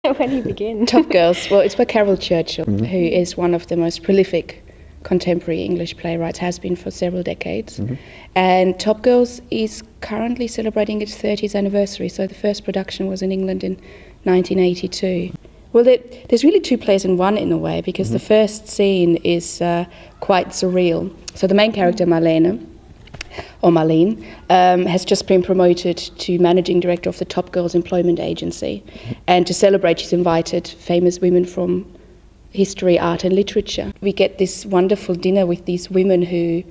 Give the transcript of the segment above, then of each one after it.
Where do you begin? Top Girls. Well, it's by Carol Churchill, who is one of the most prolific contemporary English playwrights, has been for several decades. And Top Girls is currently celebrating its 30th anniversary. So the first production was in England in 1982. Well, there's really two plays in one, in a way, because the first scene is quite surreal. So the main character, Marlene, has just been promoted to managing director of the Top Girls Employment Agency. And to celebrate, she's invited famous women from history, art and literature. We get this wonderful dinner with these women who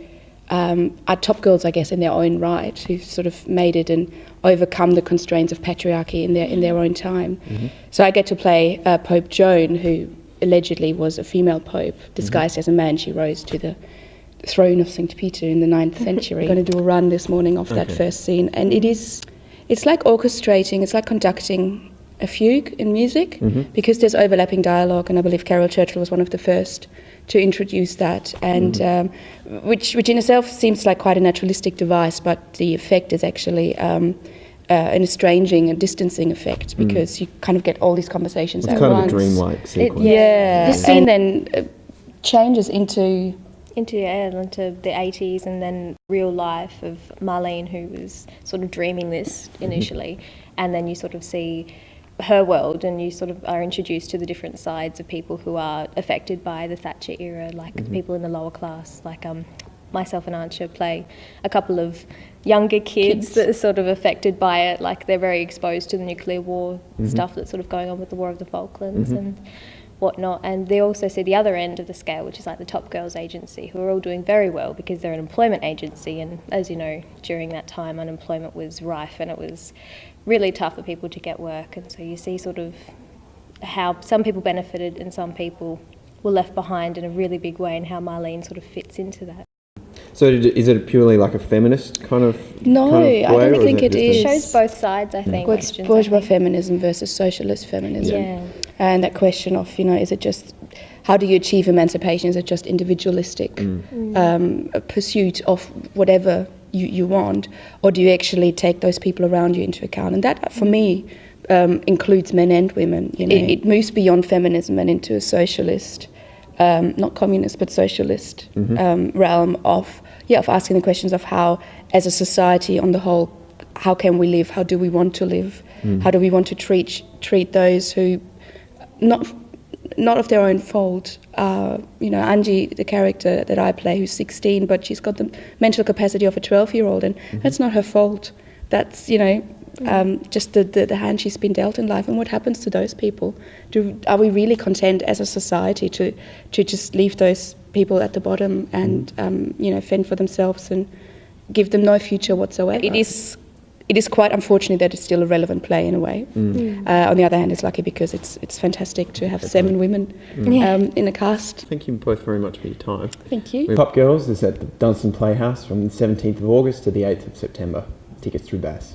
are top girls, I guess, in their own right, who've sort of made it and overcome the constraints of patriarchy in their own time. So I get to play Pope Joan, who allegedly was a female pope. Disguised as a man, she rose to the throne of St. Peter in the 9th century. I'm going to do a run this morning of that first scene. And it's like orchestrating, it's like conducting a fugue in music, because there's overlapping dialogue, and I believe Carol Churchill was one of the first to introduce that, and which in itself seems like quite a naturalistic device, but the effect is actually an estranging and distancing effect, because you kind of get all these conversations at once. It's kind of a dreamlike sequence. This scene then changes into the 80s, and then real life of Marlene, who was sort of dreaming this initially, and then you sort of see her world, and you sort of are introduced to the different sides of people who are affected by the Thatcher era, like people in the lower class, like myself and Antje play a couple of younger kids that are sort of affected by it, like they're very exposed to the nuclear war stuff that's sort of going on with the War of the Falklands and whatnot. And they also see the other end of the scale, which is like the Top Girls agency, who are all doing very well because they're an employment agency, and as you know, during that time unemployment was rife and it was really tough for people to get work. And so you see sort of how some people benefited and some people were left behind in a really big way, and how Marlene sort of fits into that. So is it purely like a feminist kind of I don't think it is. It shows both sides, I think. Well, it's bourgeois feminism versus socialist feminism. Yeah. And that question of, is it just, how do you achieve emancipation? Is it just individualistic a pursuit of whatever you want, or do you actually take those people around you into account? And that, for me, includes men and women. It moves beyond feminism and into a socialist, not communist, but socialist realm of asking the questions of how, as a society on the whole, how can we live? How do we want to live? How do we want to treat those who, not of their own fault. Angie, the character that I play, who's 16, but she's got the mental capacity of a 12-year-old, and that's not her fault. That's, just the hand she's been dealt in life. And what happens to those people? Are we really content as a society to just leave those people at the bottom and, fend for themselves and give them no future whatsoever? It is quite unfortunate that it's still a relevant play in a way. On the other hand, it's lucky because it's fantastic to have 7 women in a cast. Thank you both very much for your time. Thank you. Top Girls is at the Dunstan Playhouse from the 17th of August to the 8th of September. Tickets through Bass.